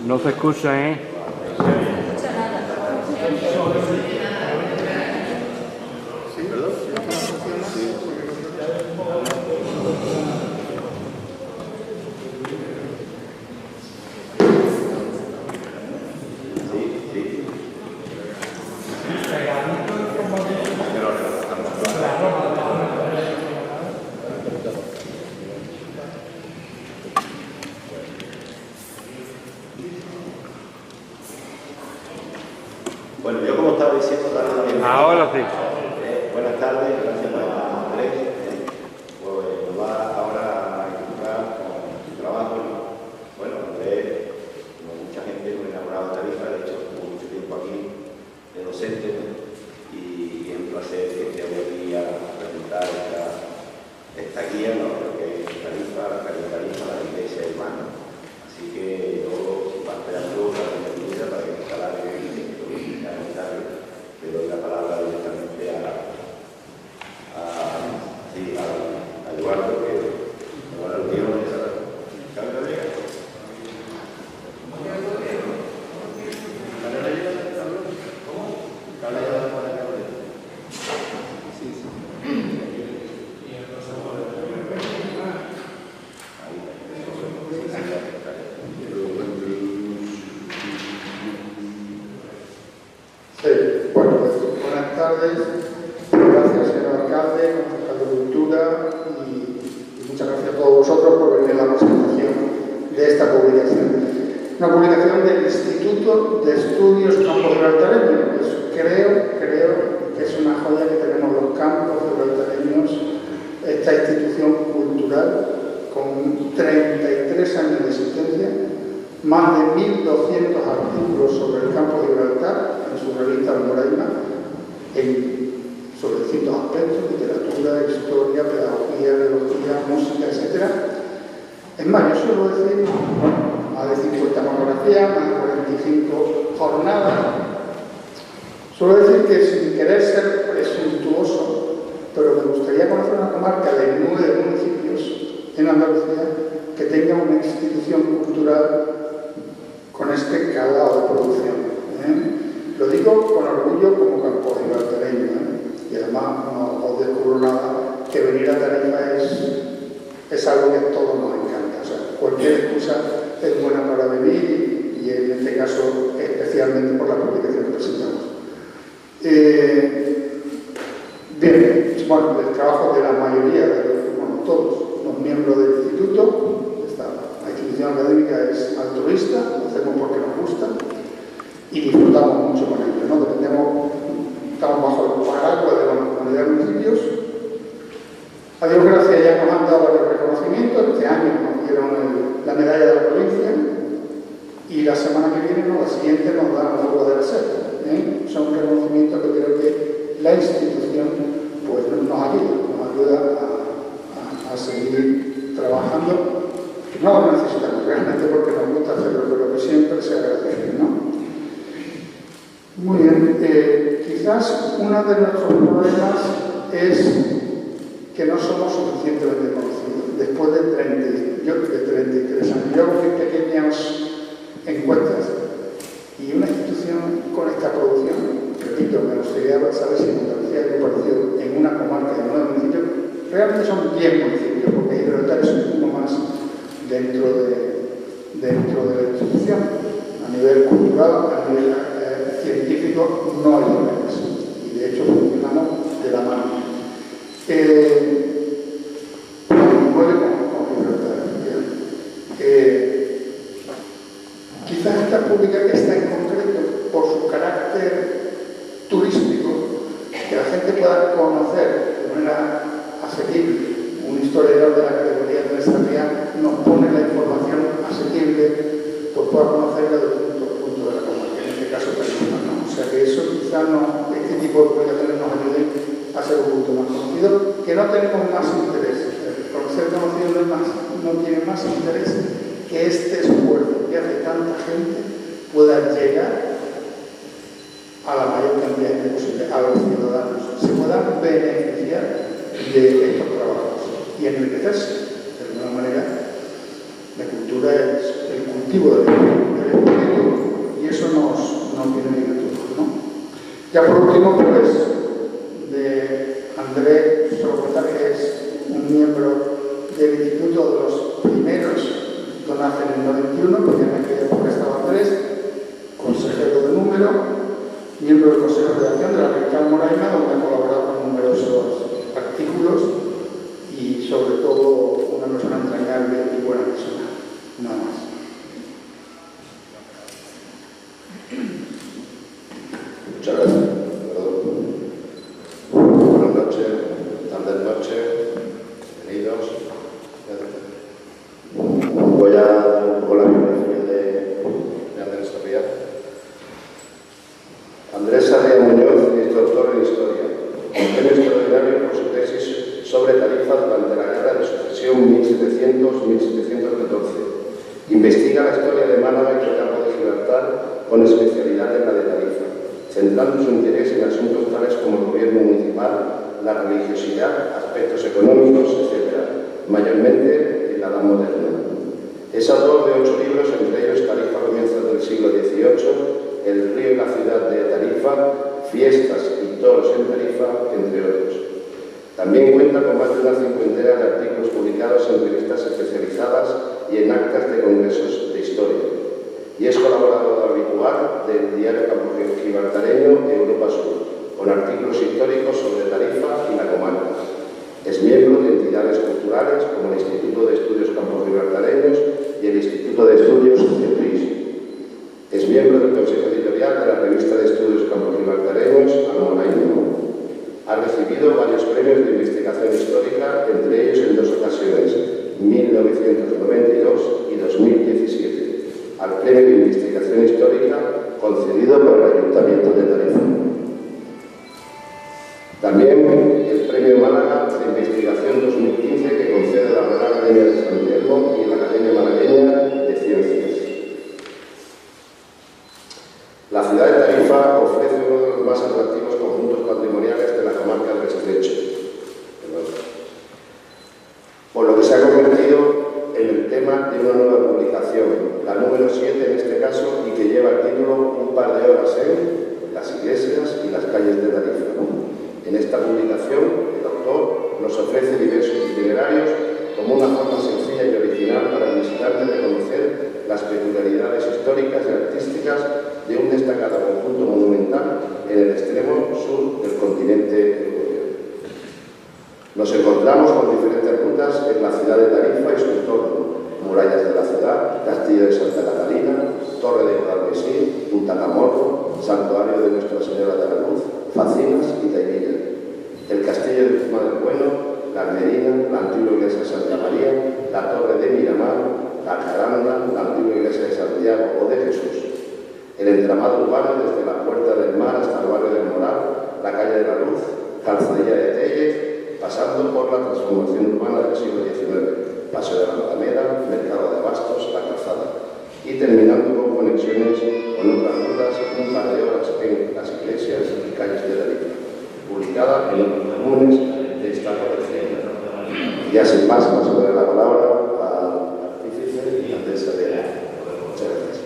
No se escucha, ¿eh? Bueno, yo como estaba diciendo también... Ahora sí. Buenas tardes, gracias a Andrés. Pues nos va ahora a ilustrar con su trabajo. Bueno, Andrés, como mucha gente, un enamorado de Tarifa, de hecho, estuvo mucho tiempo aquí de docente, y es un placer que esté hoy aquí a presentar esta guía, ¿no? Lo que es Tarifa, la calidad Tarifa, la iglesia hermana. Así que yo, sin más preámbulos, la bienvenida para que nos alargue le doy la palabra directamente a Eduardo, que ahora lo quiero Gracias, señor alcalde, concejal de Cultura, y muchas gracias a todos vosotros por venir a la presentación de esta publicación. Una publicación del Instituto de Estudios Campos Gibraltareños. Pues creo que es una joya que tenemos los campos gibraltareños, esta institución cultural con 33 años de existencia, más de 1.200 artículos sobre el campo de Gibraltar en su revista Almoraima, sobre distintos aspectos: literatura, historia, pedagogía, biología, música, etc. Es más, yo suelo decir, más de 50 monografías, más de 45 jornadas. Suelo decir que, sin querer ser presuntuoso, pero me gustaría conocer una comarca de 9 municipios en Andalucía que tenga una institución cultural con este calado de producción. Lo digo con orgullo como campo gibraltareño, y además no os descubro nada, que venir a Tarifa es algo que a todos nos encanta. O sea, cualquier excusa es buena para venir, y en este caso especialmente por la publicación que presentamos. Bien, bueno, el trabajo de la mayoría, todos los miembros del instituto, la institución académica es altruista, lo hacemos porque nos gusta y disfrutamos mucho con ello, ¿no? Estamos bajo el paraguas de la comunidad de municipios. A Dios gracias, ya nos han dado el reconocimiento. Este año nos dieron la medalla de la provincia, y la semana que viene, la siguiente, nos dan la Rúa de la Seta. Son reconocimientos que creo que la institución pues, nos ayuda a seguir trabajando. No lo necesitamos realmente porque nos gusta hacerlo, pero que siempre se agradece, ¿no? Muy bien, quizás uno de nuestros problemas es que no somos suficientemente conocidos. Después de 33 años, yo hago pequeñas encuestas, y una institución con esta producción, repito, me gustaría saber si en Andalucía hay parecido en una comarca de 9 municipios. Realmente son 10 municipios, porque Gibraltar es uno más dentro de la institución. A nivel cultural, a nivel científico, no hay niveles, y de hecho funcionamos de la mano. 9 con Gibraltar. Quizás esta pública que está en concreto, por su carácter turístico, que la gente pueda conocer de manera asequible. Un historiador de la categoría de nuestra vía nos pone la información asequible, pues pueda conocerla de punto a punto de la comarca, en este caso Tarifa, ¿no? O sea que eso quizás este tipo de publicaciones nos ayuden a ser un punto más conocido, que no tenemos más interés. Ser conocido no tiene más interés que este esfuerzo que hace tanta gente pueda llegar a la mayor cantidad de posible, a los ciudadanos, se puedan beneficiar de estos trabajos y enriquecerse. De alguna manera, la cultura es el cultivo del Ya por último, pues, de André, solo contar que es un miembro del instituto de los primeros, que nace en el 91, porque en aquella época estaba Andrés, consejero de número, miembro del Consejo de Redacción de la revista Moraima, donde ha colaborado con numerosos artículos y, sobre todo, una persona entrañable y buena persona. Nada más. Muchas gracias. Buenas noches, tardes, noches, bienvenidos. Voy a dar un poco la biografía de Andrés Sarriá. Andrés Sarriá Muñoz es doctor en Historia, con premio extraordinario por su tesis sobre Tarifa durante la Guerra de Sucesión 1700-1714. Investiga la historia de Málaga y el campo de Gibraltar con especialidad en la de Tarifa, centrando su interés en asuntos tales como el gobierno municipal, la religiosidad, aspectos económicos, etc., mayormente en la Edad Moderna. Es autor de 8 libros, entre ellos Tarifa a comienzos del siglo XVIII, El río y la ciudad de Tarifa, Fiestas y toros en Tarifa, entre otros. También cuenta con más de una cincuentena de artículos publicados en revistas especializadas y en actas de congresos de historia. Y es colaborador habitual del diario campo-gibraltareño Europa Sur, con artículos históricos sobre Tarifa y la comarca. Es miembro de entidades culturales como el Instituto de Estudios Campo-Gibraltareños y el Instituto de Estudios CEPRIS. Es miembro del Consejo Editorial de la Revista de Estudios Campo-Gibraltareños Almoraima. Ha recibido varios premios de investigación histórica, entre ellos en 2 ocasiones, 1992 y 2017, al Premio de Investigación Histórica concedido por el Ayuntamiento de Tarifa. También el Premio Málaga de Investigación 2015 que concede la Real Academia de San Telmo y la Academia Malagueña de Ciencias. La ciudad de Tarifa ofrece uno de los más atractivos conjuntos patrimoniales de la comarca del Estrecho, por lo que se ha convertido en el tema de una nueva publicación, la número 7 en este caso, y que lleva el título Un par de horas en las iglesias y las calles de Tarifa. En esta publicación, el autor nos ofrece diversos itinerarios como una forma sencilla y original para el visitante de conocer las peculiaridades históricas y artísticas de un destacado conjunto monumental en el extremo sur del continente europeo. Nos encontramos con diferentes rutas en la ciudad de Tarifa y su entorno: murallas de la ciudad, castillo de Santa Catalina, torre de Guadalquivir, Punta Camorro, santuario de Nuestra Señora de la Luz, Facinas y Taivilla, el castillo de Guzmán del Bueno, la Almerina, la antigua iglesia de Santa María, la torre de Miramar, la Caranda, la antigua iglesia de Santiago o de Jesús, el entramado urbano desde la Puerta del Mar hasta el barrio del Moral, la calle de la Luz, Calzadilla de Tellez, pasando por la transformación urbana del siglo XIX, Paseo de la Alameda, Mercado de Abastos, la Calzada, y terminando con conexiones con otras rutas, un par de horas en las iglesias y calles de Tarifa, publicada en los comunes de esta colección. Ya sin más, paso de la palabra al artífice y Andrés Sarriá. Muchas gracias.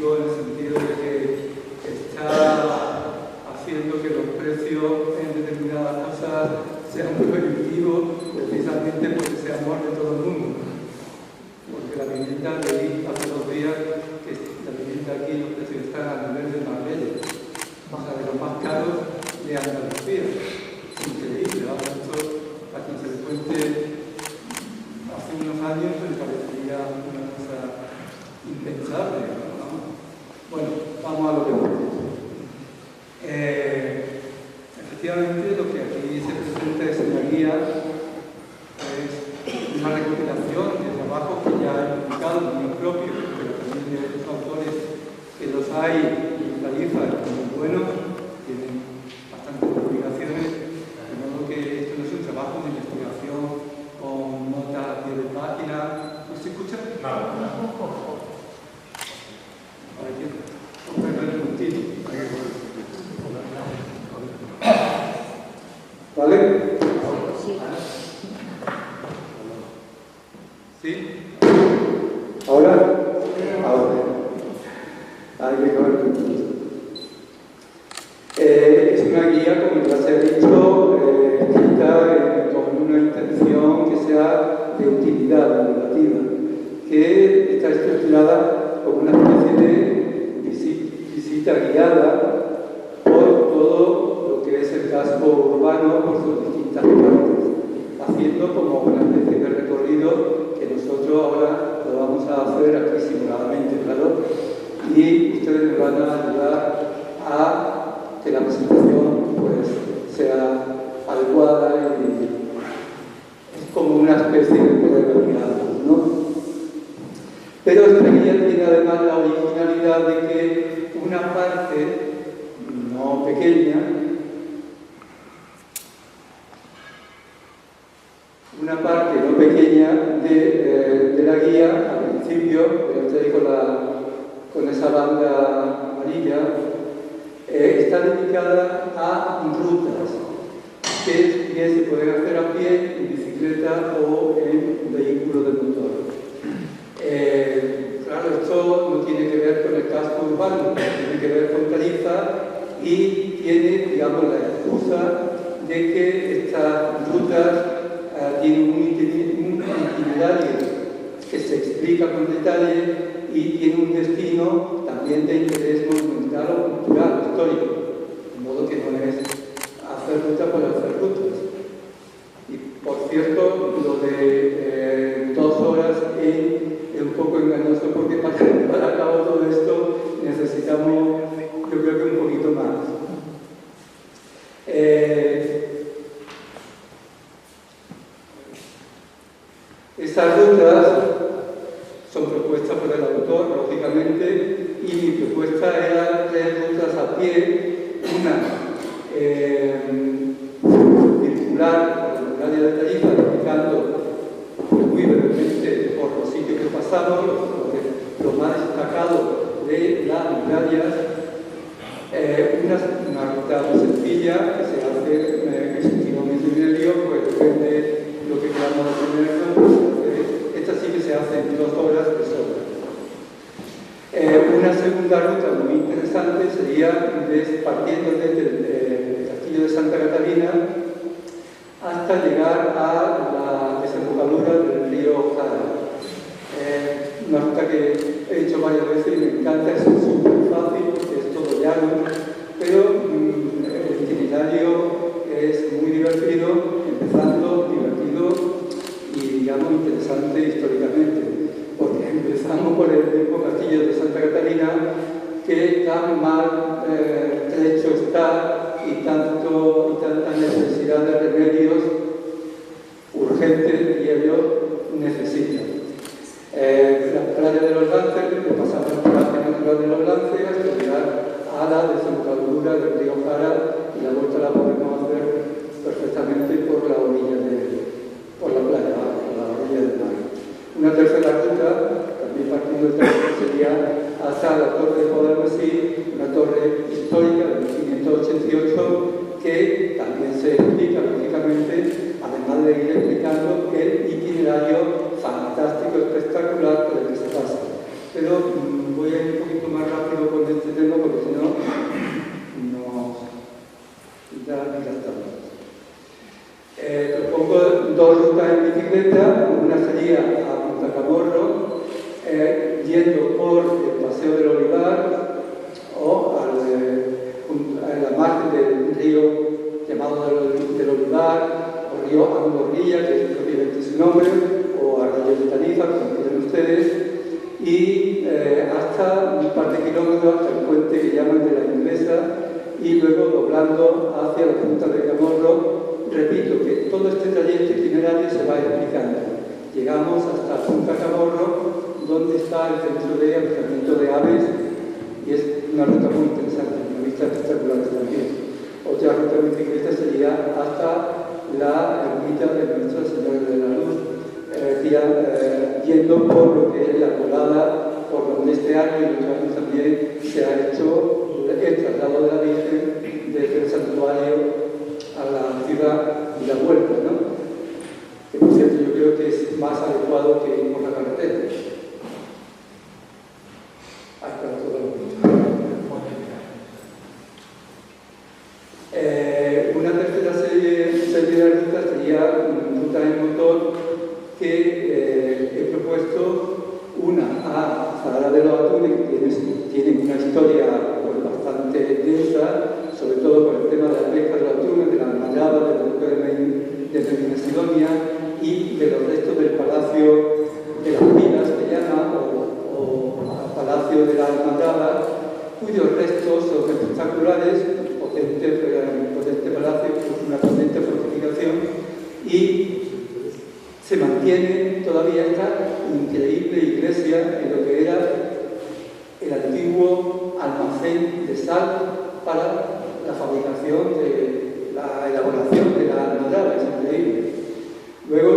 En el sentido de que está haciendo que los precios es una recopilación de trabajos que ya he publicado, míos propios, pero también de otros autores que los hay en Tarifa, muy buenos, tienen bastantes publicaciones, de modo que esto no es un trabajo de investigación con notas a pie de página. ¿No se escucha? No. Hay que cogerlo el puntito. ¿Vale? ¿Sí? ¿Ahora? Ahora. Hay que coger el puntito. Es una guía, como ya se ha dicho, escrita con una intención que sea de utilidad divulgativa, que está estructurada como una especie de visita guiada por todo lo que es el casco urbano, por sus distintas partes, haciendo como una especie de recorrido que nosotros ahora lo vamos a hacer aquí simuladamente, claro, y ustedes me van a ayudar a que la presentación pues, sea adecuada y es como una especie de pedagogía, ¿no? Pero esta guía tiene además la originalidad de que una parte no pequeña, de la guía, al principio, con esa banda amarilla, está dedicada a rutas que bien se pueden hacer a pie, en bicicleta o en vehículo de motor. Claro, esto no tiene que ver con el casco urbano, tiene que ver con Tarifa y tiene, digamos, la excusa de que estas rutas tienen un itinerario que se explica con detalle y tiene un destino también de interés monumental o cultural, histórico, de modo que no es hacer ruta por hacer rutas. Y por cierto, lo de 2 horas es un poco engañoso porque para llevar a cabo todo esto necesitamos, yo creo que un poquito más. Estas rutas son propuestas por el autor, lógicamente, y mi propuesta era 3 rutas a pie, una circular por la muralla de Tarifa, explicando muy brevemente por los sitios que pasamos, lo más destacado de las murallas, una ruta muy sencilla que se hace exclusivamente en el río, pues depende de lo que queramos tener. Esta sí que se hace en 2 horas de sobra. Una segunda ruta muy interesante sería partiendo desde el castillo de Santa Catalina hasta llegar a la desembocadura del río Jara. Una ruta que he hecho varias veces y me encanta, es súper fácil porque es todo llano, pero el itinerario es muy divertido, empezando divertido y, digamos, interesante históricamente, porque empezamos por el mismo castillo de Santa Catalina, que tan mal trecho está y tanta necesidad de remedios urgentes, diría yo, necesita. La playa de los Lances, pasamos por la playa natural de los Lances hasta llegar a la desembocadura del río Jara, y la vuelta la podemos hacer perfectamente por la orilla por la playa, por la orilla del mar. Una tercera ruta, también partiendo de esta, sería hasta la Torre de Podalmasí, una torre histórica de 1588 que también se explica lógicamente, además de ir explicando el itinerario fantástico, espectacular por el que se pasa. Pero voy a ir un poquito más rápido con este tema porque si no, ya estamos. Propongo 2 rutas en bicicleta, una sería a Punta Camorro, yendo por el Paseo del Olivar o a la margen del río llamado del Olivar, o río Angorrilla, que es propiamente su nombre, o Arroyo de Tarifa, como quieran ustedes, y hasta un par de kilómetros hasta el puente que llaman de la Inglesa, y luego doblando hacia la punta de Camorro, repito que todo este trayecto itinerario se va explicando. Llegamos hasta Punta Camorro, donde está el centro de avistamiento de aves, y es una ruta muy interesante, una vista espectacular también. Otra ruta de bicicleta sería hasta la ermita de Nuestra Señora de la Luz, yendo por lo que es la colada, por donde este año y otro año también se ha hecho el traslado de la Virgen desde el santuario a la ciudad y la vuelta, ¿no? Que por cierto yo creo que es más adecuado que ir por la carretera. Hasta todo el mundo. Una tercera serie de rutas sería rutas en motor que he propuesto, una a Zahara de los Atunes, que tiene una historia pues, bastante densa, sobre todo por el tema de la pesca de los atunes, de la almayada, de la época de Medina Sidonia y de los restos del Palacio de las Pilas, que llama, o Palacio de la Almayada, cuyos restos son espectaculares, potente palacio, una potente fortificación, y se mantiene todavía esta increíble iglesia en lo que era el antiguo almacén de sal para la fabricación de la elaboración de la almadraba, es increíble. Luego,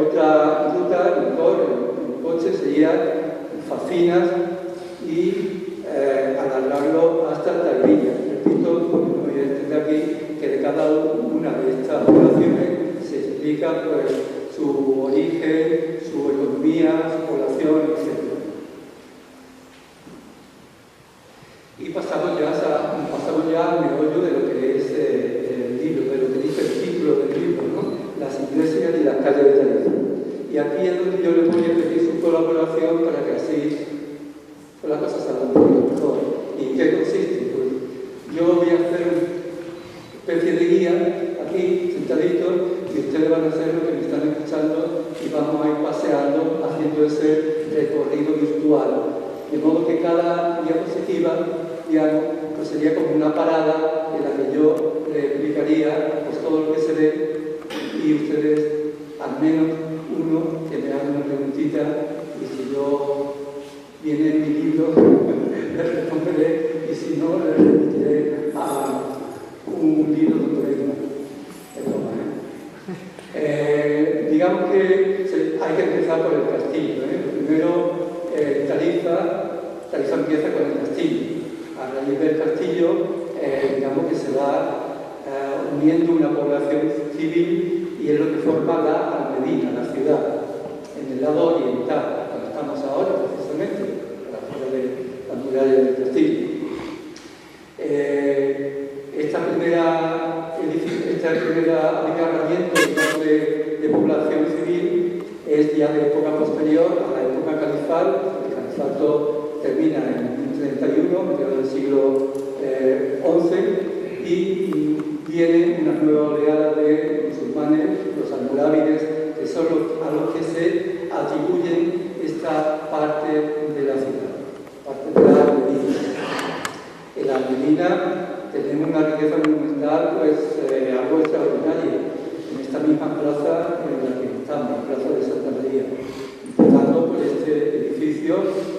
otra ruta, en coche, sería Facinas y alargarlo hasta Tairilla. Repito, porque no voy a entender aquí que de cada una de estas poblaciones se explica pues, su origen, su economía, su población, etc. Y pasamos ya al meollo de lo que es el libro, de lo que dice el título del libro, ¿no? Las iglesias y las calles de Tarifa. Y aquí es donde yo les voy a pedir su colaboración para que así pues, la cosa salga un poquito mejor. ¿Y en qué consiste? Pues yo voy a hacer una especie de guía aquí, sentadito, y ustedes van a hacer lo que me están escuchando y vamos a ir paseando, haciendo ese recorrido virtual. De modo que cada diapositiva, digamos, pues sería como una parada en la que yo explicaría pues, todo lo que se ve y ustedes, al menos uno, que me haga una preguntita y si yo viene en mi libro, le responderé y si no, le remitiré a un libro donde digamos que hay que empezar por el castillo. Primero, Tarifa empieza con el castillo. A raíz del castillo, digamos que se va uniendo una población civil y es lo que forma la Almedina, la ciudad, en el lado oriental, donde estamos ahora, precisamente, fuera de la muralla del castillo. Esta primera abigarramiento de población civil es ya de época posterior a la época califal. El califato termina en 31, mediados del siglo XI, y viene una nueva oleada de musulmanes, los almorávides, que son a los que se atribuyen esta parte de la ciudad, parte de la Almedina. En la Almedina tenemos una riqueza monumental, pues algo extraordinaria, en esta misma plaza en la que estamos, Plaza de Santa María, empezando por este edificio,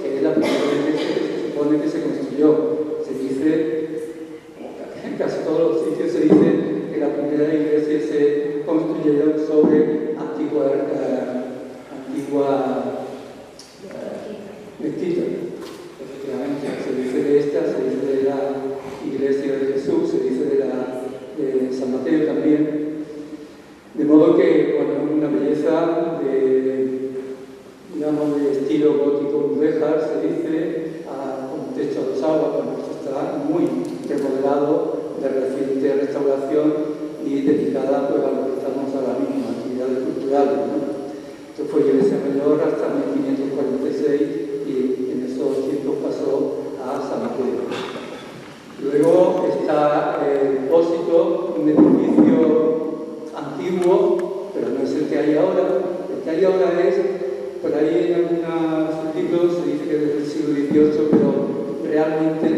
que es la primera iglesia que se supone que se construyó. Se dice, en casi todos los sitios se dice que la primera iglesia se construyeron sobre antigua mezquita. Efectivamente, se dice de esta, se dice de la iglesia de Jesús, se dice de San Mateo también. De modo que, bueno, una belleza digamos, de estilo gótico mudéjar, se dice, con techo a dos aguas, bueno, esto está muy remodelado, de reciente restauración y dedicada pues, a lo que estamos ahora mismo, actividades culturales, ¿no? Esto fue iglesia mayor hasta 1546 y en esos tiempos pasó a San Mateo. Luego está el Pósito, un edificio antiguo, pero no es el que hay ahora. El que hay ahora es, por ahí en algunos libros se dice que es del siglo XVIII, pero realmente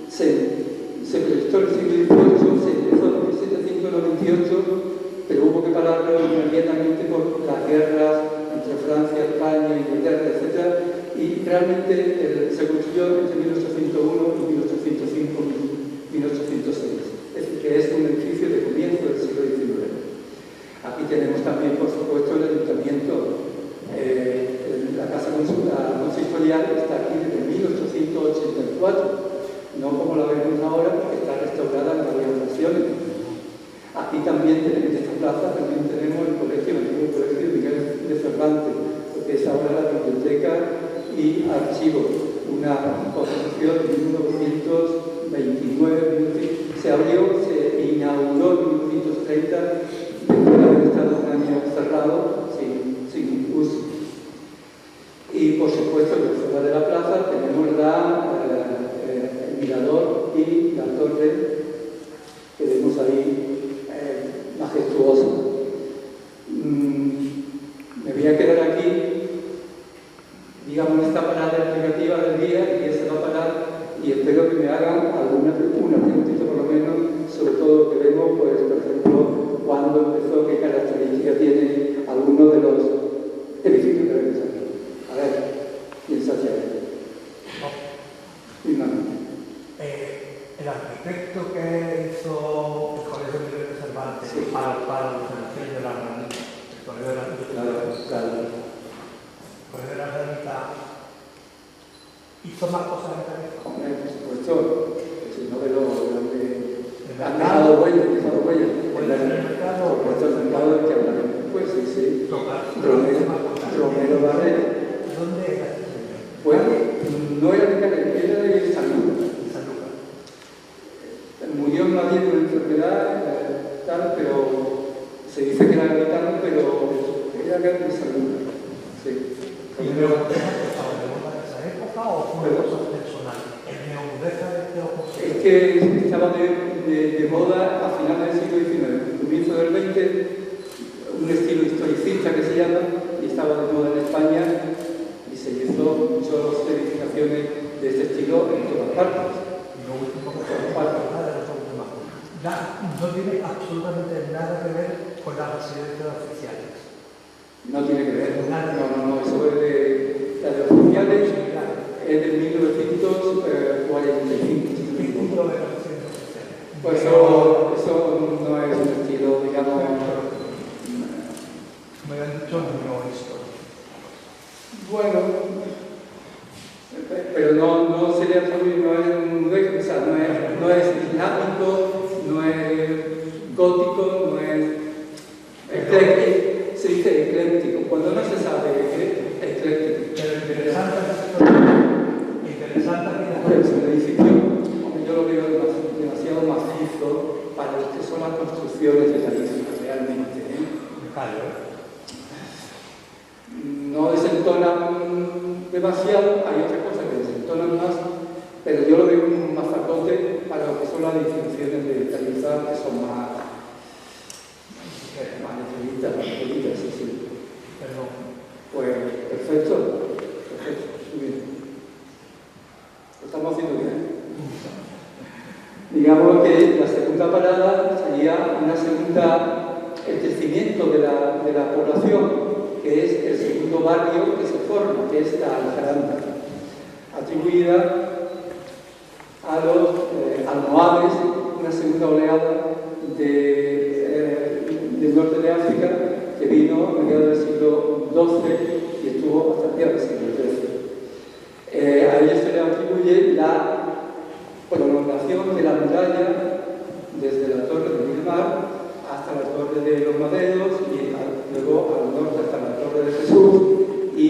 se prestó el siglo XVIII, se empezó en 1791 18, pero hubo que pararlo inmediatamente por las guerras entre Francia, España, Inglaterra, etc. Y realmente se construyó entre 1801 y 1805, 1806. Es decir, que es un edificio de comienzo del siglo XIX. Aquí tenemos también, por supuesto, el ayuntamiento. La casa consistorial está aquí desde 1884, no como la vemos ahora, porque está restaurada en varias ocasiones. Aquí también tenemos, en esta plaza, también tenemos el colegio, el antiguo colegio Miguel de Cervantes, porque es ahora la biblioteca y archivo, una construcción de 1929, se abrió, se inauguró en 1930, después de haber estado un año cerrado, sin uso. Y por supuesto, en la zona de la plaza tenemos el mirador y la torre que vemos ahí majestuosa. Me voy a quedar aquí, digamos, esta parada explicativa del día, y ya se va a parar, y espero que me hagan una preguntita por lo menos sobre todo lo que vemos, pues, por ejemplo, cuándo empezó, qué características tiene alguno de los edificios que vemos aquí. A ver, ¿quién se hace ahí? El arquitecto que hizo el Colegio Miguel de Cervantes, sí, para la instalación de la granita, el Colegio de la Granita, hizo más cosas de cabeza. Hombre, por supuesto, si no de lo que han dejado huellas, en el mercado, por supuesto, el mercado del que hablaremos después, sí. Romero Barret. ¿Dónde era este señor? Pues no era de Canarias, era de San Lucas. Murió en Madrid por enfermedad, pero se dice que era gaditano, pero era de San Lucas. Sí. ¿Y el neomudeza estaba de moda en esa época o fue una cosa personal? ¿El neomudeza de este ojo? Es que estaba de moda a finales del siglo XIX, comienzo del XX, un estilo historicista que se llama, y estaba de moda en España, y se hizo muchas edificaciones de este estilo en todas partes. No tiene absolutamente nada que ver con las residencias oficiales. No tiene que ver, no, eso es de las oficiales, es de 1945. Pues eso no es un estilo, digamos. Me han dicho no histórico. Bueno, pero no sería no es un mudéjar, o sea, no es islámico, no es gótico, no es ecléctico. Se dice ecléctico, cuando no se sabe ecléctico. Pero interesante es un edificio, yo lo veo demasiado macizo para lo que son las construcciones de la isla, realmente. No desentonan demasiado, hay otras cosas que desentonan más, pero yo lo veo un mazacote para lo que son las edificaciones de Tarifa, que son más necesitas, sí. Perdón. Pues perfecto, muy bien. Lo estamos haciendo bien. Digamos que la segunda parada sería el crecimiento de la población, que es el segundo barrio que se forma, que es la Aljaranda, atribuida a los almohades, una segunda oleada del norte de África que vino a mediados del siglo XII y estuvo hasta mediados del siglo XIII. A ellos se le atribuye la prolongación de la muralla desde la torre de Miramar hasta la torre de los Maderos y luego al norte hasta la torre de Jesús, y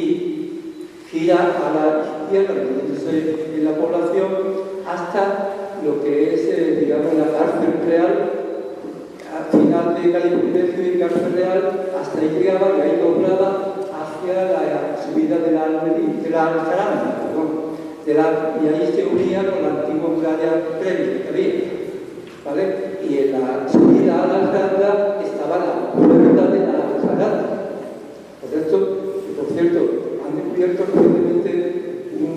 gira a la izquierda, metiéndose en la población hasta lo que es, digamos, la cárcel real. Al final de Calipridecio y Cárcel Real, hasta ahí llegaba y ahí doblaba hacia la subida de la Aljaranda, y ahí se unía con la antigua muralla previa que había, ¿vale? Y en la subida a la Aljaranda estaba la puerta de la Aljaranda. Por cierto, han descubierto recientemente un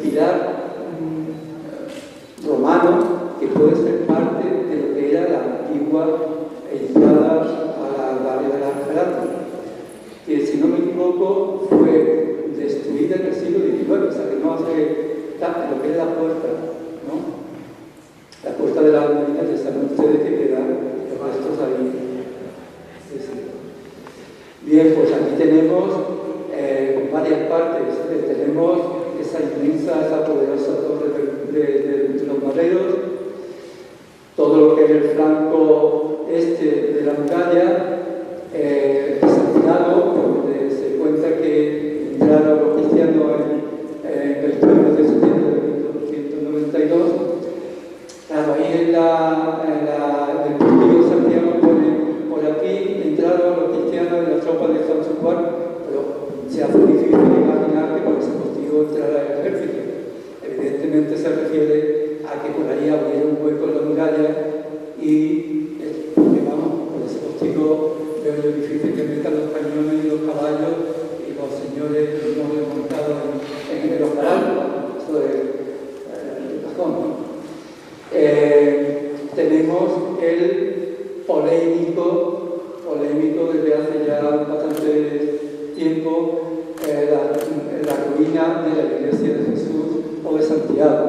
pilar romano que puede ser parte de lo que era la antigua equivoco, fue destruida en el siglo XIX, o sea que no hace lo que es la puerta, ¿no? La puerta de la almería, ya saben ustedes que quedan los restos ahí. Sí, sí. Bien, pues aquí tenemos varias partes. Tenemos esa inmensa, esa poderosa torre de los maderos, todo lo que es el flanco este de la muralla, Santiago, donde se cuenta que entraron los cristianos en el 1 de septiembre de 1292. Claro, ahí en el Castillo de Santiago pone, por aquí entraron los cristianos en la tropa de San Juan, pero se hace difícil imaginar que por ese postigo entrara el ejército. Evidentemente se refiere a que por ahí habría un hueco en la muralla y, vamos, por ese postigo veo yo difícil que metan los cañones y los caballos y los señores no montados en los caballos. Esto es el cajón, ¿no? Tenemos el polémico desde hace ya bastante tiempo, la ruina de la iglesia de Jesús o de Santiago,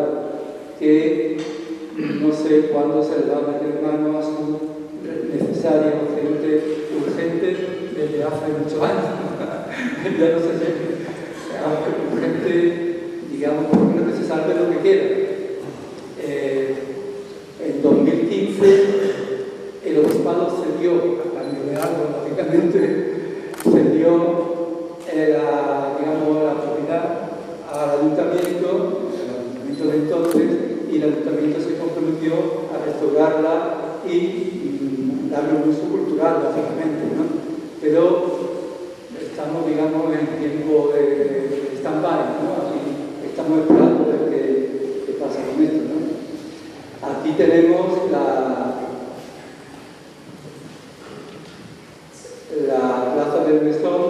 que no sé cuándo se le va a meter mano a su necesaria, urgente, desde hace muchos años. Ya no sé si urgente, digamos, por lo menos que se salve lo que queda. En 2015 el obispado cedió, a cambio de algo, lógicamente, cedió la propiedad al ayuntamiento de entonces, y el ayuntamiento se comprometió a restaurarla y darle un uso cultural, lógicamente, ¿no? Pero estamos, digamos, en tiempo de stand-by, ¿no? Aquí estamos esperando a ver qué pasa con esto, ¿no? Aquí tenemos la plaza del Mesón,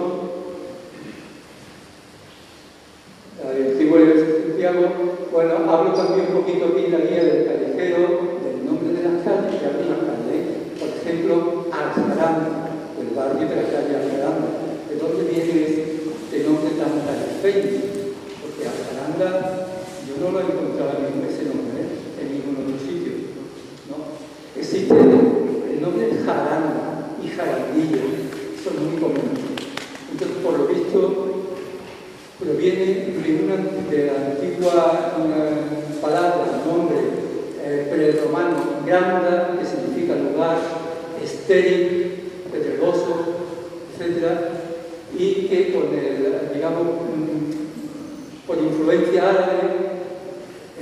el antiguo iglesia de Santiago. Bueno, hablo también un poquito aquí en la guía del callejero, del nombre de las calles, que hay una calle, por ejemplo, Aljaranda, el barrio de la calle Aljaranda. ¿De dónde viene este nombre tan callejero? Porque Aljaranda yo no lo he encontrado en ese nombre, en ningún otro sitio, ¿no? Existe el nombre Jaranda y Jarandillo, son muy comunes. Entonces, por lo visto, proviene de la antigua palabra, nombre prerromano, granda, que significa lugar, estéril, pedregoso, etc. Y que con por influencia árabe,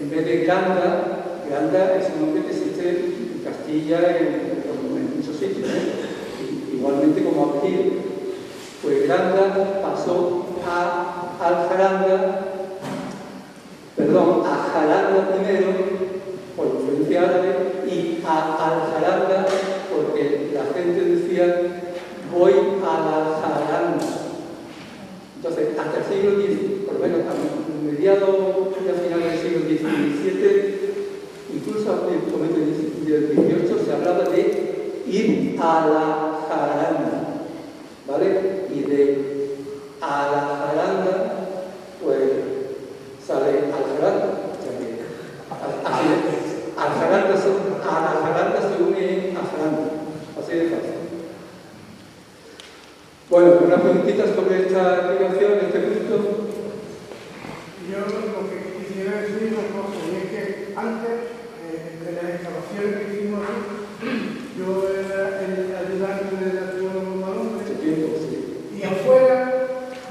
en vez de granda es un nombre que existe en Castilla en muchos sitios, ¿eh? Igualmente como Abdil, pues granda pasó a Jaranda primero, por influencia árabe, y a Aljaranda, porque la gente decía, voy a la Jaranda. Entonces, hasta el siglo X, por lo menos a mediados y a finales del siglo XVII, incluso a el del XVIII, se hablaba de ir a la Jaranda, ¿vale? Y de a la Jaranda, pues sale Aljaranda. A la Jaranda se une a Jaranda, así de fácil. Bueno, unas preguntitas sobre esta explicación, este punto. Yo lo que quisiera decir una cosa, y es que antes de las excavaciones que hicimos aquí, yo era el ayudante del arqueólogo Malón, y afuera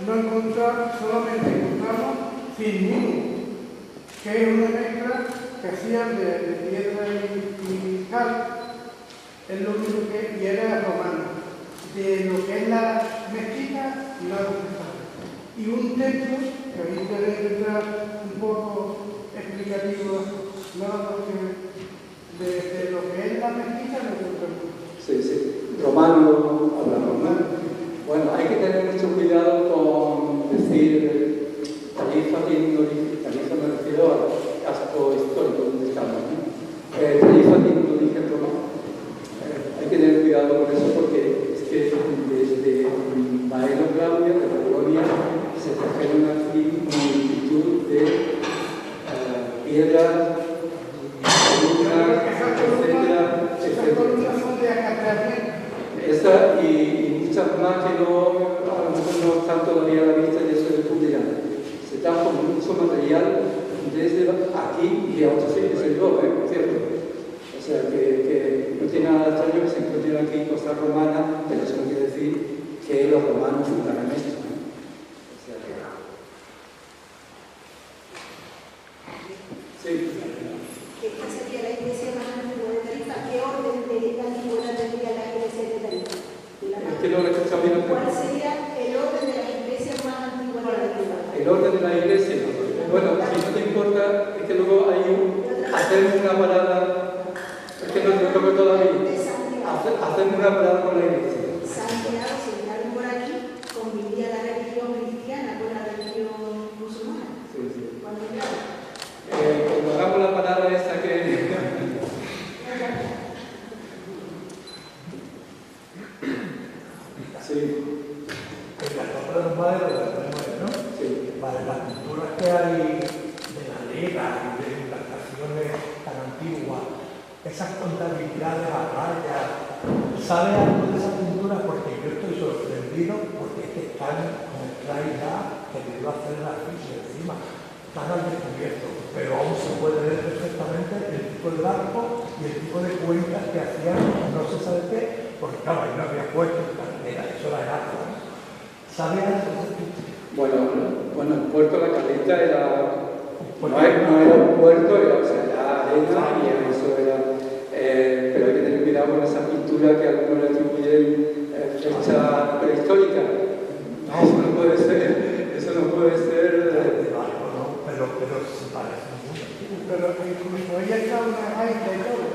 no encontramos, solamente encontramos Cisnium, que es una mezcla que hacían de piedra y cal, es lo único que, y era romano. De lo que es la mezquita, nada se sabe. Y un templo, que ahí puede entrar un poco explicativo, nada de lo que es la mezquita, no se sabe. Sí, romano, hablamos, ¿no? Bueno, hay que tener mucho cuidado con decir tarifa tiene un origen, tarifa me refiero al casco histórico donde estamos, ¿no? Tarifa tiene un origen romano. Hay que tener cuidado con eso porque es que desde Maelo Claudia, de Babilonia, más que no, a lo mejor no están todavía a la vista y eso es publicado. Se trajo mucho material desde aquí y a otros sitios en Europa, por cierto. O sea, que no tiene nada extraño que se encuentren aquí cosas romanas, pero eso no quiere decir que los romanos fundaran esto. O sea, sí. Esta sería la iglesia más antigua de Tarifa. ¿Qué orden de la antigüedad tendría la iglesia de Tarifa? Es que no lo he escuchado bien. ¿Cuál sería el orden de las iglesias más antiguas de Tarifa? El orden de la iglesia. Bueno, si no te importa, es que luego hay hacemos una parada, es que no te toco todavía. Hacemos una parada con la iglesia. Santiago, si están por aquí, convivía la religión cristiana con la religión musulmana. Sí, sí. Cuando llegaba. Cuando hagamos la parada esa que... Sí. La Torre de los Madres de la tenemos, ¿no? Sí. Vale, las pinturas que hay de la lega y de embarcaciones tan antiguas, esas contabilidades a rayas, ¿sabe algo de esas pinturas? Porque yo estoy sorprendido porque es que están con el traida que debió hacer la ficha encima, están al descubierto, pero aún se puede ver perfectamente el tipo de barco y el tipo de cuentas que hacían, no se sabe qué, porque claro, ahí no había puerto, eso era el arco. ¿Sabe algo de eso? Bueno, el puerto de la Caleta era... No era un puerto, era, o sea, era arena y eso era... pero hay que tener cuidado con esa pintura que algunos le atribuyen fecha prehistórica. No, eso no puede ser. Eso no puede ser... Pero se parece mucho. Pero incluso ella está una gaita y todo.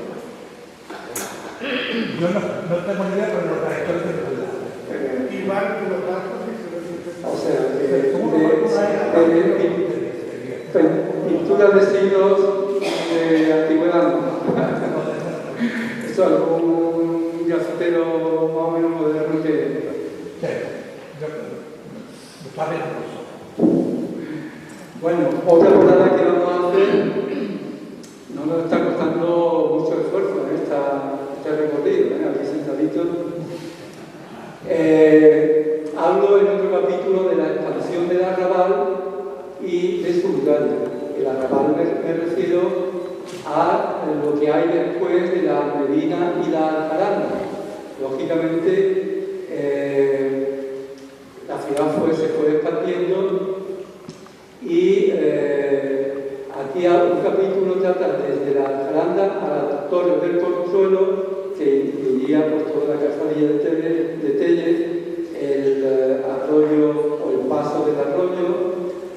Yo no tengo ni idea, pero los trayectorios de verdad. Igual que los barcos que se lo O sea, pinturas de siglos de antigüedad. Eso es algún grafitero más o menos moderno que... Sí, yo está bien eso. Bueno, otra parada que vamos a hacer no nos está costando mucho esfuerzo en este recorrido, aquí sentaditos. Hablo en otro capítulo de la expansión del arrabal y de su lugar. El arrabal me refiero a lo que hay después de la Medina y la Alcaranda. Lógicamente, la ciudad se fue expandiendo y aquí un capítulo trata desde la Alcaranda a las Torres del Consuelo, que incluía por toda la calzadilla de Tellez, el arroyo o el paso del arroyo.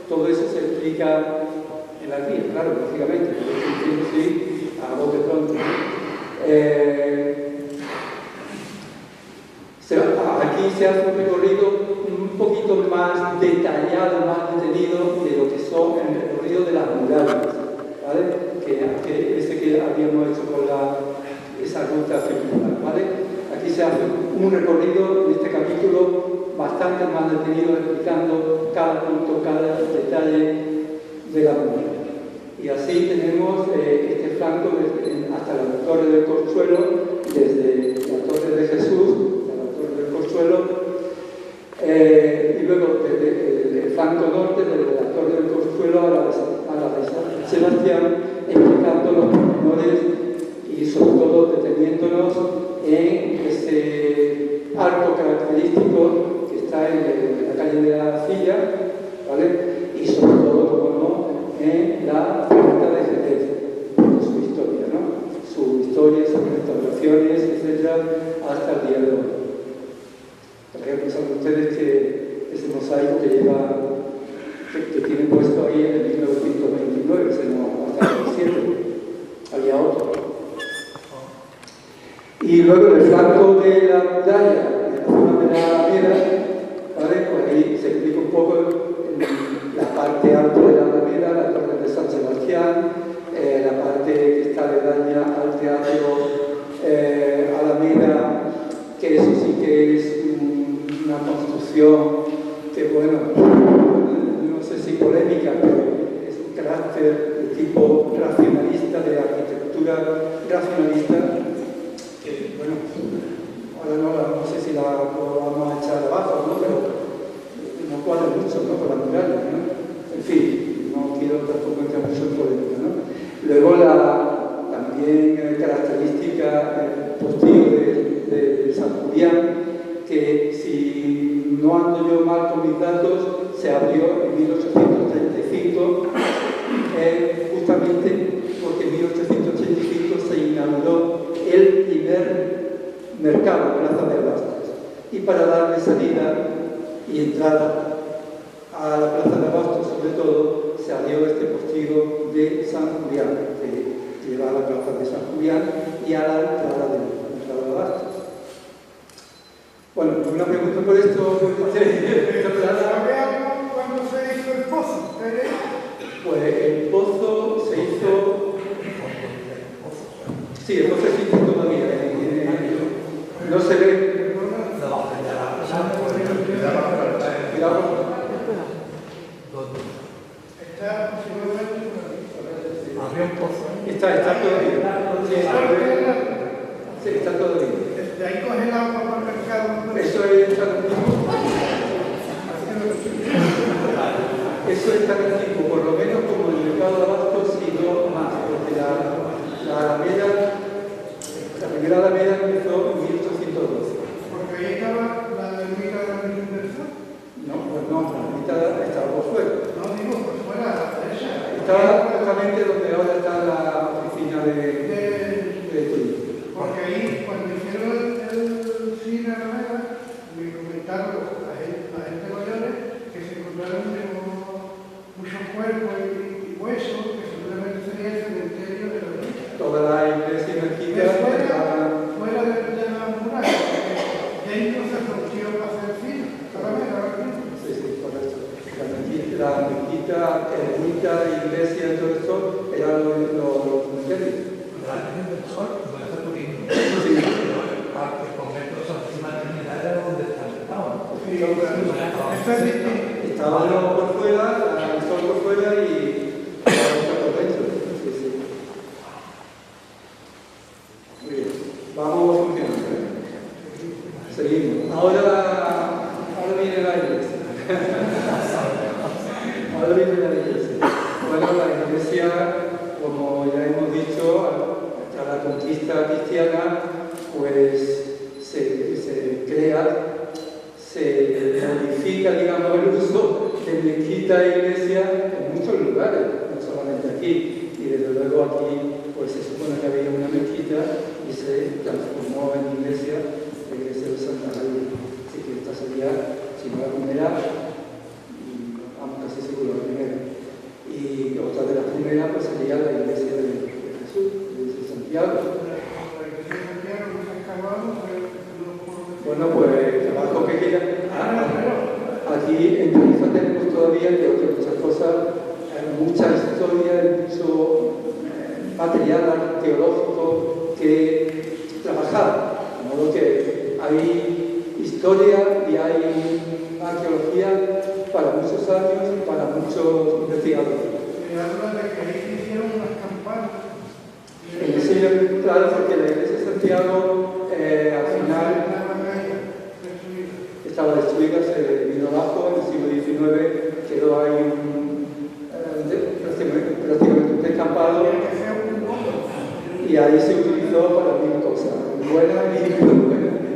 Todo eso se explica en la guía, claro, lógicamente, sí, a bote pronto. Aquí se hace un recorrido un poquito más detallado, más detenido de lo que son el recorrido de las murallas, ¿vale? Que ese que habíamos hecho con esa ruta circular, ¿vale? Aquí se hace un recorrido en este capítulo bastante más detenido, explicando cada punto, cada detalle de la muralla. Y así tenemos este flanco hasta la Torre del Consuelo, desde la Torre de Jesús, la Torre del Consuelo, y luego desde el flanco norte, desde la Torre del Consuelo a la de San Sebastián, explicando los pormenores y sobre todo deteniéndonos en ese arco característico que está en la calle de la Silla, ¿vale? Y sobre todo, como no, en la puerta de Jerez, su historia, ¿no? Su historia, sus restauraciones, etcétera, hasta el día de hoy. Por ejemplo, saben ustedes que ese mosaico que lleva, que tiene puesto ahí en el 1929, se nos hasta el 7, había otro. Y luego en el flanco de la muralla, en la zona de la Alameda, ¿vale? Pues ahí se explica un poco la parte alta de la Alameda, la Torre de San Sebastián, la parte que está aledaña al Teatro Alameda, que eso sí que es una construcción que, bueno, no sé si polémica, pero es un carácter de tipo racionalista, de arquitectura racionalista, que, bueno, ahora no sé si la vamos a echar abajo, ¿no? Pero no cuadra mucho, ¿no? Con la muralla, ¿no? En fin, no quiero tampoco entrar mucho en polémica, ¿no? Luego también característica postigo de San Julián, que si no ando yo mal con mis datos, se abrió en 1835, justamente porque en 1885 se inauguró el primer mercado, Plaza de Abastos, y para darle salida y entrada a la Plaza de Abastos, sobre todo, se abrió este postigo de San Julián, que lleva a la Plaza de San Julián y a la entrada del mercado de Abastos. Bueno, una pregunta por esto. ¿Cuándo se hizo el pozo? Pues el pozo se hizo. Sí, el pozo existe todavía. No se ve. Está todavía. Sí, está todavía. De ahí coge el agua para el mercado. Eso es tan antiguo. Eso es tan antiguo, por lo menos como el mercado de Abastos, y no más, porque la Alameda, la primera Alameda empezó en 1812. Porque ahí estaba la ermita de la Virgen del Sur. No, pues no, la ermita estaba por fuera. No, digo, por fuera, esa. Estaba justamente donde ahora está la oficina de turismo. Porque ahí, cuando hicieron el cine Alameda, me comentaron la gente mayores que se encontraron muchos cuerpos y huesos que seguramente sería el cementerio de la iglesia. Toda la iglesia mezquita fuera de la muralla, porque dentro se rompió para hacer cine. Sí, sí, correcto. La mezquita, ermita, iglesia, todo esto era los cementerios. La Virgen del Sol no es el turismo. Sí. El convento de Santísima Trinidad era donde estaba. Estaba uno por fuera, el sol por fuera y otro por dentro. Sí, sí. Muy bien. Vamos funcionando. Seguimos. Ahora viene la iglesia. Ahora viene la iglesia. Bueno, la iglesia, como ya hemos dicho, hasta la conquista cristiana, pues se crea, se modifica, digamos, el uso de mezquita e iglesia en muchos lugares, no solamente aquí. Y desde luego aquí, pues se supone que había una mezquita y se transformó en iglesia, la iglesia de Santa María. Así que esta sería, si no la primera, vamos casi seguro la primera. Y otra de las primeras pues sería la iglesia de Jesús, la iglesia de Santiago. Bueno, pues el trabajo que queda. Aquí en Tarifa tenemos todavía, entre muchas cosas, mucha historia, mucho material arqueológico que trabajar. De modo que hay historia y hay arqueología para muchos años y para muchos investigadores. En el siglo, claro, porque la iglesia de Santiago al final estaba destruida, se vino abajo, en el siglo XIX quedó ahí prácticamente un descampado y ahí se utilizó para mil cosas, buenas y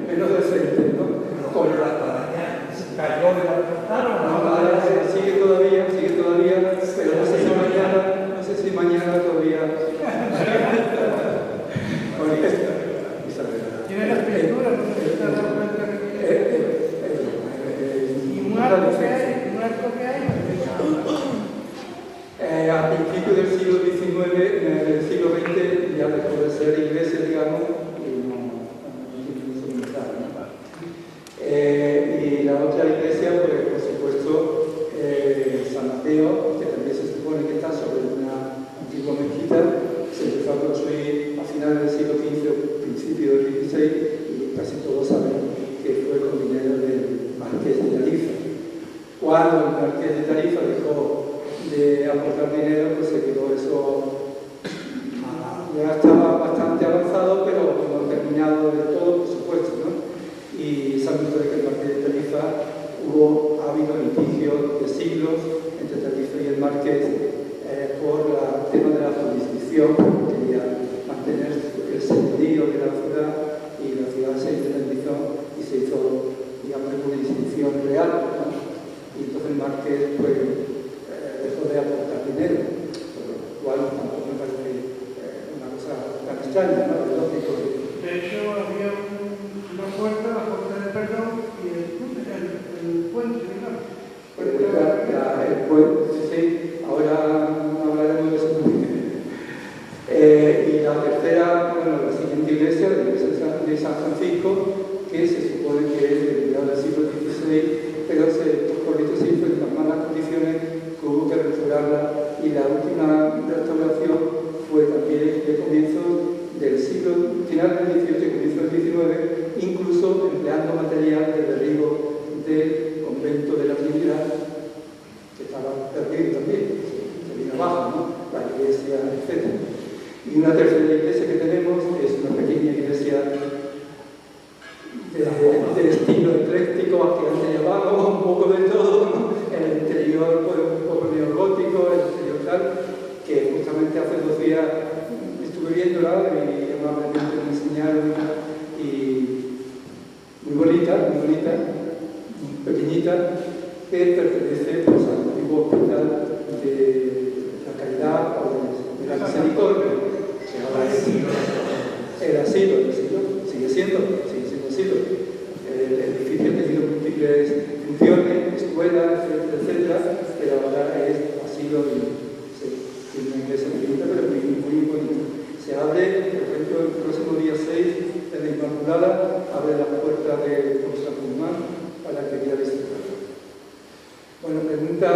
menos decentes, ¿no? Con la espadaña cayó de la no, sigue todavía, pero no sé si mañana todavía. Tiene las pinturas, y un arco que hay. A principios del siglo XIX, del siglo XX, ya dejó de ser iglesia, digamos, y no tiene su mensaje, ¿no? Y la otra iglesia, pues por supuesto, San Mateo, que también se supone que está sobre una antigua mezquita, se empezó a construir a finales del siglo XV o principios del XVI, y casi todos saben que fue con dinero del Marqués de Tarifa. Cuando el Marqués de Tarifa dejó de aportar dinero, pues se quedó eso, ya estaba bastante avanzado, pero no terminado del todo, por supuesto, ¿no? ha habido litigios de siglos entre Tarifa y el Marqués por el tema de la jurisdicción, porque quería mantener el señorío de la ciudad, y la ciudad se independizó y se hizo, digamos, jurisdicción real, ¿no? Y entonces el Marqués pues, dejó de aportar dinero, por lo cual tampoco me parece una cosa tan extraña, ¿no? Es lógico que... De hecho, había una puerta, la puerta del perdón y el puente, digamos. El puente, sí, ahora hablaremos de eso también. Y la tercera, bueno, la siguiente iglesia, la iglesia de San Francisco, que se supone que es de mediados del siglo XVI, pero por visto sí fue en tan malas condiciones que hubo que restaurarla, y la última restauración fue también de comienzo del siglo, final del XVIII, comienzo del XIX, incluso empleando material de derribo del convento de la Trinidad, que estaba perdido también, se vino abajo, ¿no? La iglesia, etc. Y una tercera iglesia que tenemos es una pequeña iglesia de estilo ecléctico, que antes llamábamos un poco de todo, ¿no? En el interior pues, un poco neogótico, el exterior tal, que justamente hace 2 días estuve viéndola y amablemente me enseñaron, y muy bonita, pequeñita, que pertenece pues, al antiguo hospital de la Caridad o de la Misericordia, que ahora es el asilo, sigue siendo asilo. El edificio ha tenido múltiples funciones, escuelas, etcétera, pero ahora es asilo y tiene una iglesia pequeñita, pero muy bonita. Se abre, por ejemplo, el próximo día 6 de la Inmaculada, abre las puertas de San Guzmán para que quiera visitarla. Bueno, pregunta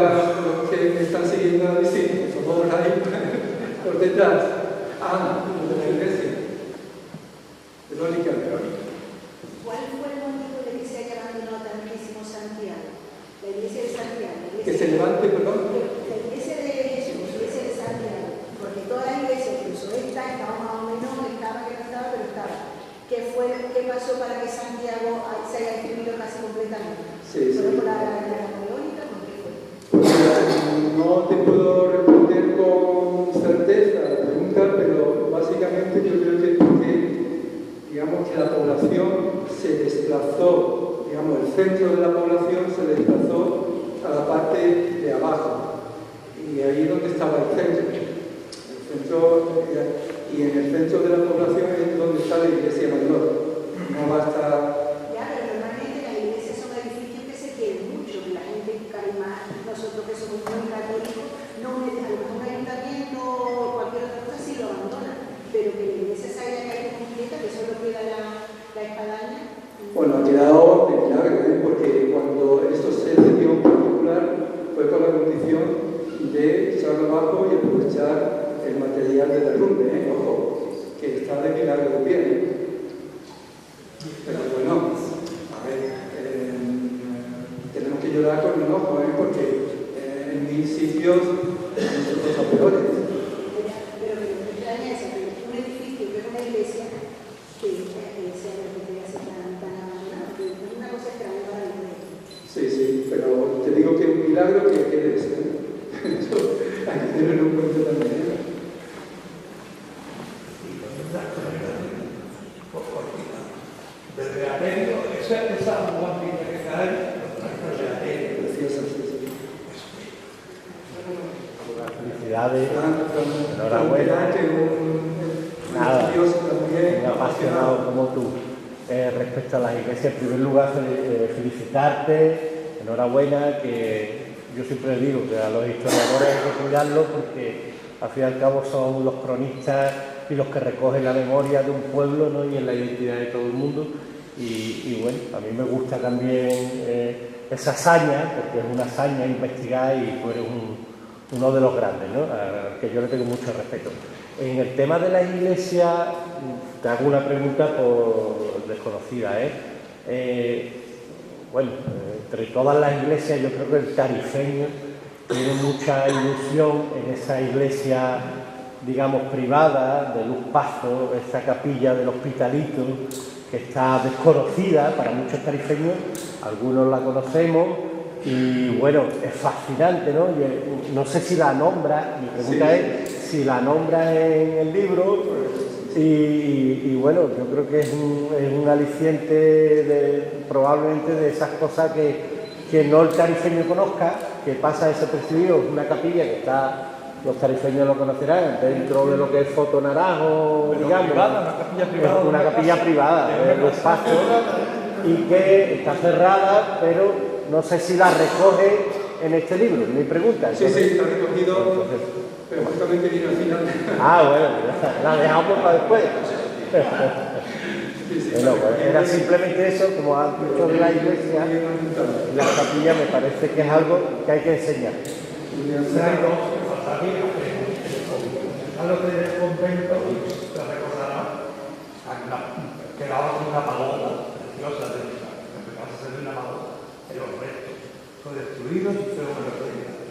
los que me están siguiendo a decir, por favor, ahí por detrás. De la iglesia. Verónica. ¿Cuál fue el motivo de que se haya abandonado tantísimo Santiago? La iglesia de Santiago. Que se levante, perdón. La iglesia de Jesús, la iglesia de Santiago. Porque toda la iglesia, incluso esta, estaba más o menos, estaba que no estaba, pero estaba. ¿Qué pasó para que Santiago se haya destruido casi completamente? Sí. ¿Fue por la napoleónica? ¿Por qué fue? No te puedo responder con certeza la pregunta, pero básicamente yo creo que es porque, digamos, que la población se desplazó, digamos, el centro de la población se desplazó a la parte de abajo, y ahí es donde estaba el centro. Y en el centro de la población es donde está la iglesia mayor. No basta. Ya, pero normalmente las iglesias son edificios que se quieren mucho, que la gente carismática, nosotros que somos muy católicos, no, a lo mejor un ayuntamiento o cualquier otra cosa sí lo abandona, pero que la iglesia se haya caído completa, que solo queda la espadaña. Bueno, ha quedado de milagro, porque cuando esto se dio en particular fue con la condición de echarlo abajo y aprovechar el material de derrumbe, ojo, que está de milagro de pie. Pero bueno, a ver, tenemos que llorar con un ojo, porque en 1000 sitios hay muchas cosas peores. Pero me extraña eso, que un edificio que es una iglesia que sea así tan abandonado, que es una cosa extraña para la iglesia. Sí, pero te digo que es un milagro que quede eso. Eso hay que tenerlo en cuenta también. Desde Ateneo, esa guapita que está ahí, desde Ateneo. Preciosa, sí. Felicidades, enhorabuena. Nada, muy apasionado como tú. Respecto a las iglesias, en primer lugar, felicitarte, enhorabuena, que yo siempre digo que a los historiadores hay que cuidarlos porque al fin y al cabo son los cronistas y los que recogen la memoria de un pueblo, ¿no? Y en la identidad de todo el mundo. Y bueno, a mí me gusta también esa hazaña, porque es una hazaña investigar y tú eres uno de los grandes, ¿no? Al que yo le tengo mucho respeto. En el tema de la iglesia, te hago una pregunta por desconocida, bueno, entre todas las iglesias yo creo que el tarifeño tiene mucha ilusión en esa iglesia, digamos, privada, de Luz Pazo, esa capilla del Hospitalito, que está desconocida para muchos tarifeños, algunos la conocemos, y bueno, es fascinante, ¿no? No sé si la nombra, mi pregunta es si la nombra en el libro, y bueno, yo creo que es un aliciente probablemente de esas cosas que no el tarifeño conozca, que pasa desapercibido. Es una capilla que está, los tarifeños lo conocerán, dentro de lo que es Foto Naranjo, digamos. Privada, es una capilla privada, de espacio, y que está cerrada, pero no sé si la recoge en este libro, mi pregunta. Sí, está recogido, pero justamente viene al final. Bueno, la dejamos para después. Bueno, era simplemente eso, como han dicho de la iglesia, la capilla me parece que es algo que hay que enseñar. A lo que del convento, te recordará, quedaba con una pagoda preciosa, empezaba a ser una pagoda, en los restos fue destruido y fueron reconstruidos.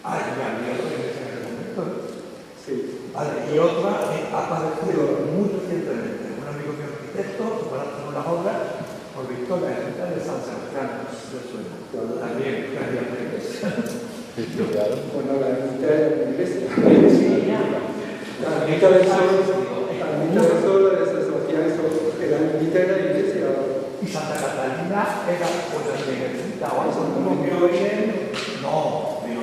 Ya había otra iglesia en el convento. Sí. Y otra ha aparecido muy recientemente. Un amigo mío arquitecto se fue a hacer unas obras por visto la ermita de San Sebastián del Suelo. También había una iglesia. Bueno, la ermita de la iglesia. La ermita del Sol, la de San Sebastián, la ermita de la iglesia. Y Santa Catalina era pues la iglesia. Ahora son como que oyen. No, y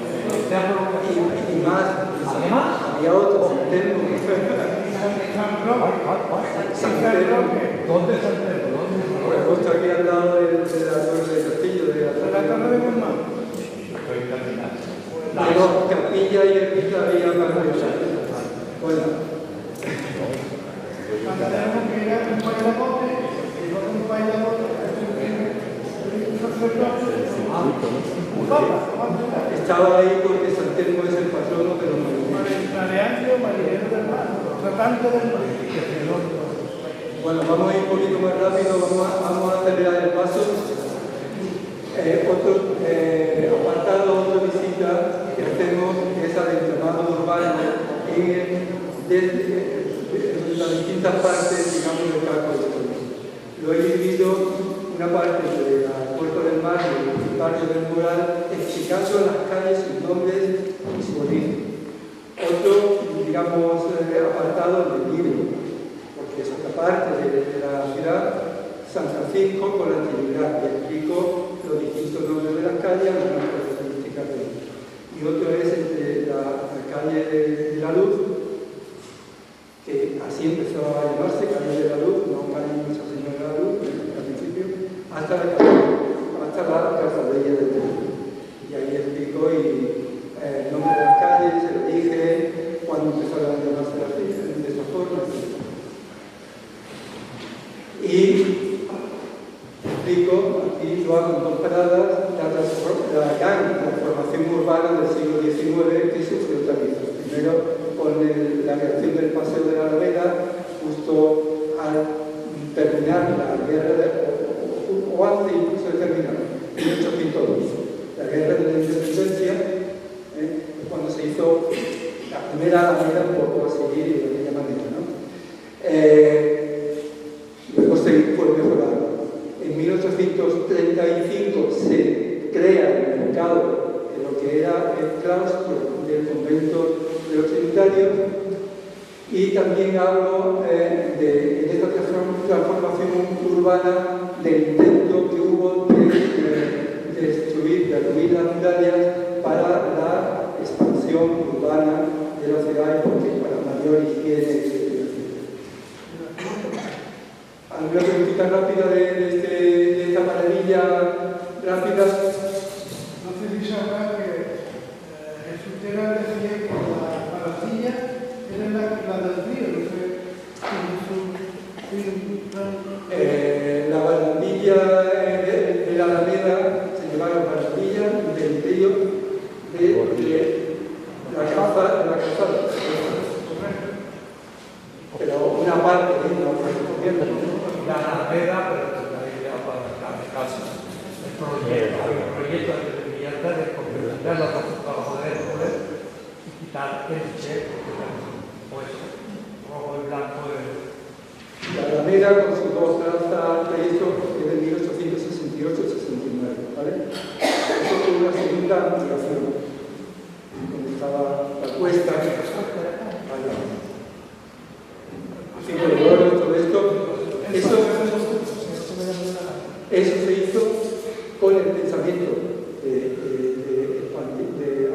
más. Además, había otro, San Telmo. ¿Dónde es San Telmo? Pues justo aquí al lado de la torre del castillo, de la torre de Guzmán. Pero capilla y ermita había más cosas. Bueno. Estaba ahí porque San Telmo es el patrono, pero no. Maleantio, marinero del mar, tratante del mar. Bueno, vamos a ir un poquito más rápido, vamos a acelerar el paso. Otro apartado, otra visita que hacemos es al entramado urbano desde las distintas partes, digamos, del casco histórico. Lo he dividido una parte del Puerto del Mar y el barrio del Moral, explicando las calles, sus nombres y su origen. Otro, digamos, apartado del libro, porque es otra parte de la ciudad, San Francisco con la antigüedad, y explico los distintos nombres de las calles, algunas características de ellas. Y otro es la calle de la Luz, que así empezó a llamarse, calle de la Luz, no calle Nuestra Señora de la Luz, al principio, hasta la Calzadilla del Templo. Y ahí explico el nombre de las calles, el origen, cuándo empezaron a llamarse las calles, de esa forma, etc. Y explico, aquí lo hago en dos paradas, la gran transformación urbana del siglo XIX que sufrió Tarifa. Primero, con la creación del Paseo de la Alameda, justo al terminar la guerra, o antes incluso de terminar, en 1802, la guerra de la independencia, cuando se hizo la primera Alameda, un poco así, de aquella manera, ¿no? Luego se fue mejorado. En 1835 se crea el mercado de lo que era el claustro del convento de los trinitarios, y también hablo en esta transformación urbana del intento que hubo de destruir las murallas para la expansión urbana de la ciudad y para mayor higiene, etc. ¿Alguna preguntita rápida de esta maravilla rápida? No sé si sabrás que Jesús Tera decía que la maravilla era la del río, no sé la barandilla de la Alameda se llamaron barandilla del río de la calzada. Pero una parte de la la Alameda, pero la idea para la casa. El proyecto de Villalta de complementar los trabajos de Hércules y quitar el che, pues rojo y blanco. La Alameda con sus dos plazas de esto es de 1868-69, ¿vale? Eso única ampliación, donde estaba la cuesta, Cinco de Oro, todo esto. Eso se hizo con el pensamiento de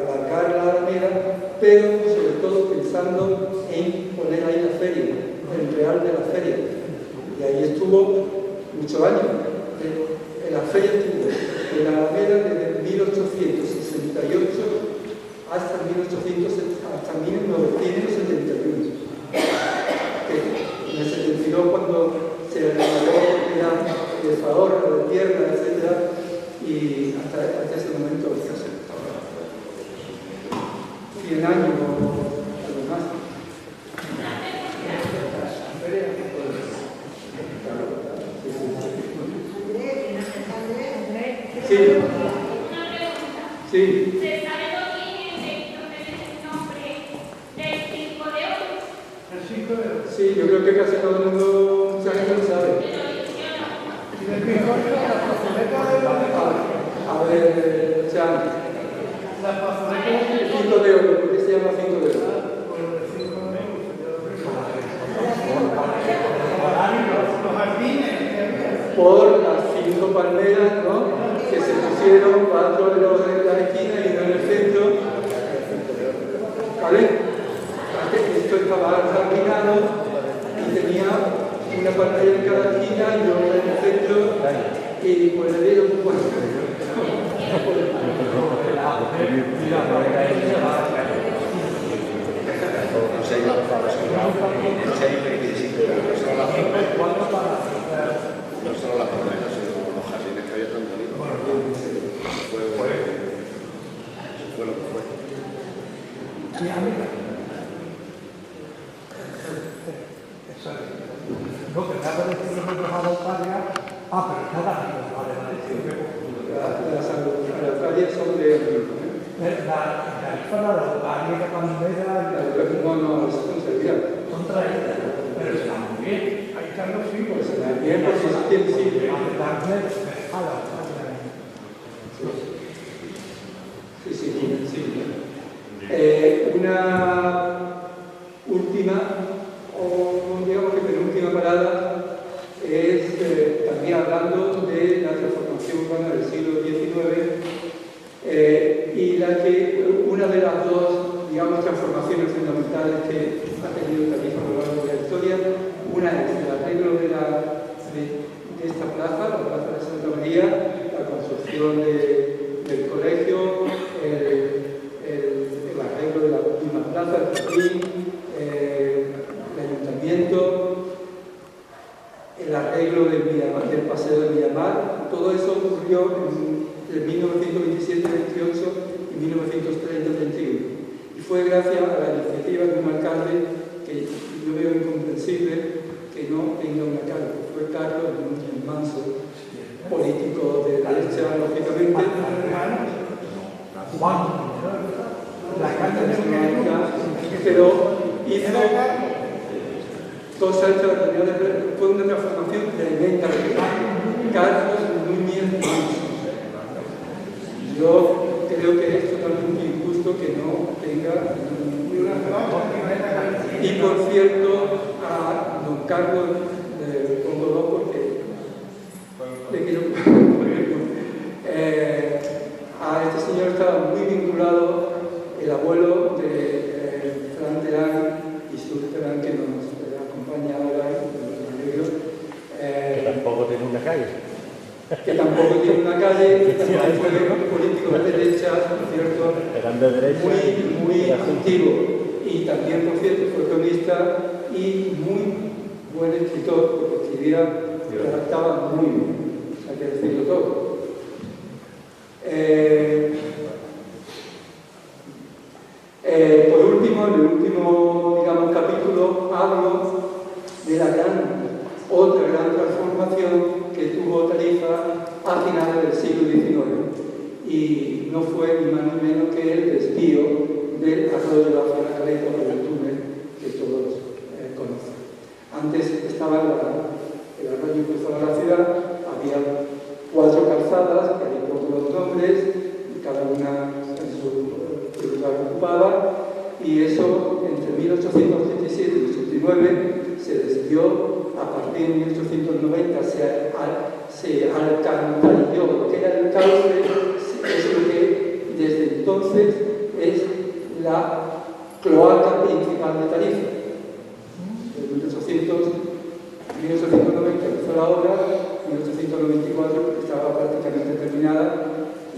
alargar la Alameda, pero sobre todo pensando en poner ahí la feria, el real de la feria. Y ahí estuvo muchos años. La feria estuvo en la Alameda desde 1868 hasta 1971. En el 72, cuando se renovó, era de favor, de tierra, etc. Y hasta ese momento, 100 años o algo más. Sí. Sí. ¿Se sabe lo que el nombre del 5 de oro? El 5 de oro. Sí, yo creo que casi todo el mundo, mucha gente lo sabe. Y el bizcocho, la plazoleta de la... A ver, Chan. La plazoleta de 5 de oro, ¿por qué se llama 5 de oro? Por el 5 de oro. Los jardines que había. Por las 5 palmeras, ¿no? Que se pusieron 4 de los de la esquina y uno en el centro. ¿Vale? Esto estaba jardinado y tenía una palmera en cada esquina y otra en el centro, y pues le dieron un buen. No solo las palmeras, sino los jardines que había tanto lindo. Fue lo que fue. No, que cada vez que nos hemos dejado Australia, pero cada año, Las calles son de. la zona de Australia, la palmera, No, son servidas. son traídas, pero están muy bien. Ahí están los hijos. Bien, por si se tiene sí. Una última, o digamos que penúltima parada, es también hablando de la transformación urbana del siglo XIX, y una de las dos, digamos, transformaciones fundamentales que ha tenido Tarifa a lo largo de la historia. Una es el arreglo de esta plaza, la plaza de Santa María, la construcción del colegio, el arreglo de la última plaza, el jardín, el ayuntamiento, el arreglo del paseo de Miramar. Todo eso ocurrió en 1927-28 y 1930-31. Y fue gracias a la iniciativa de un alcalde que yo veo incomprensible que no tenga una cara, que fue Carlos Núñez Manso, político de derecha, lógicamente. Pero hizo cosas extraordinarias, fue una transformación tremenda. Carlos Núñez Manso. Yo creo que es totalmente injusto que no tenga ni una palabra. Y por cierto, a don Carlos le pongo dos porque le quiero a este señor estaba muy vinculado el abuelo de Fran Terán y su Terán, que nos acompaña ahora, que tampoco tiene una calle. Que tampoco tiene una calle, que también fue político de derecha, por cierto, eran de derecha, muy activo. Y también, por cierto, fue cronista y muy buen escritor, porque escribía, redactaba muy bien, hay que decirlo todo. Por último, en el último, digamos, capítulo, hablo de otra gran transformación que tuvo Tarifa a finales del siglo XIX. Y no fue ni más ni menos que el desvío del arroyo de la Caleta por el túnel que todos conocen. Antes estaba el arroyo cruzaba la ciudad, había 4 calzadas, que hay pocos nombres, cada una y eso entre 1887 y 89 se decidió, a partir de 1890 se alcantarilló lo que era el cauce, es lo que desde entonces es la cloaca principal de Tarifa. En 1890 empezó la obra, en 1894 estaba prácticamente terminada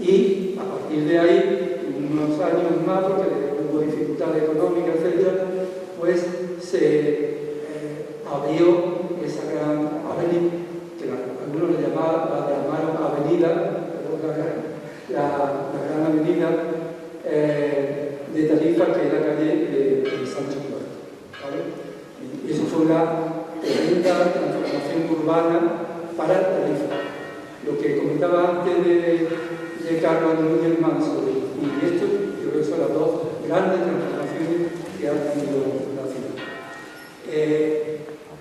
y a partir de ahí, unos años más, porque hubo dificultades económicas, etc., pues se abrió esa gran avenida, que algunos le llamaron avenida, la gran avenida de Tarifa, que es la calle de Sancho IV. ¿Vale? Y eso fue una tremenda transformación urbana para Tarifa. Lo que comentaba antes de Carlos Núñez Manso, y esto, yo creo que son las dos grandes transformaciones que ha tenido la ciudad.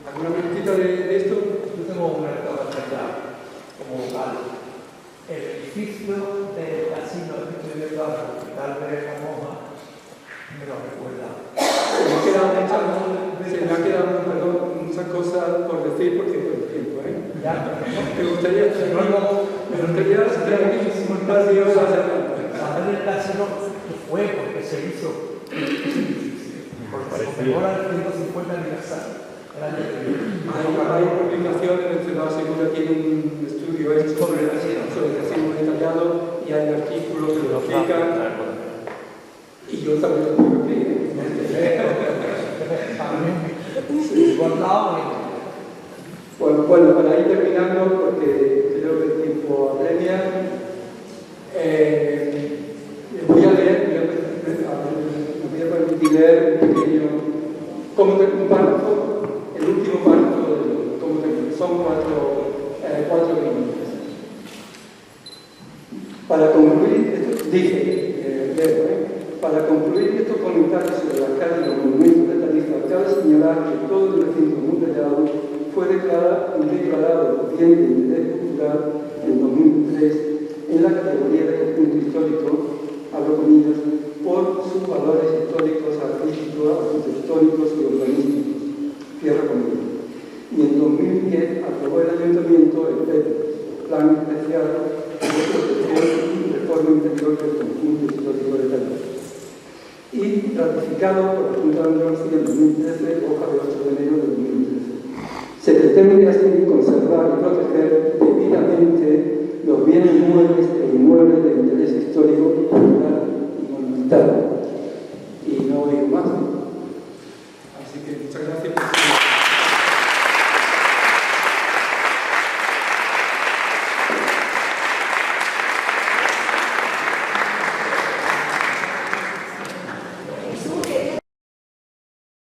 ¿Alguna preguntita de esto? Yo tengo una pregunta como local. El edificio del casino que estoy viendo ahora, el hospital de la Monja, me lo recuerda. Se me ha quedado, perdón, muchas cosas por decir porque por el tiempo, ¿eh? Ya, me gustaría saber más días saber el casino que fue porque se hizo porque se conmemora el 150 aniversario. Hay publicaciones, el Senado Segura tiene un estudio hecho sobre el casino detallado y hay artículos que lo explican. Y yo también lo tengo aquí. Bueno, para ir terminando, porque creo que el tiempo apremia, voy a leer, me voy a permitir leer un pequeño, un párrafo, el último párrafo del cómo termina. Son cuatro minutos. Para concluir, esto dice, para concluir estos comentarios sobre las calles y los monumentos de Tarifa, cabe señalar que todo el recinto murallado fue declarado bien de interés cultural en 2003 en la categoría de conjunto histórico, abro comillas, por sus valores históricos, artísticos, arquitectónicos y urbanísticos, cierro comillas. Y en 2010 aprobó el Ayuntamiento el Plan Especial de Protección y Reforma Interior del Conjunto Histórico de Tarifa. Y ratificado por la Junta de Andalucía en 2013, hoja de 8 de enero de 2013. Se pretende así conservar y proteger debidamente los bienes muebles e inmuebles de interés histórico, cultural y monumental,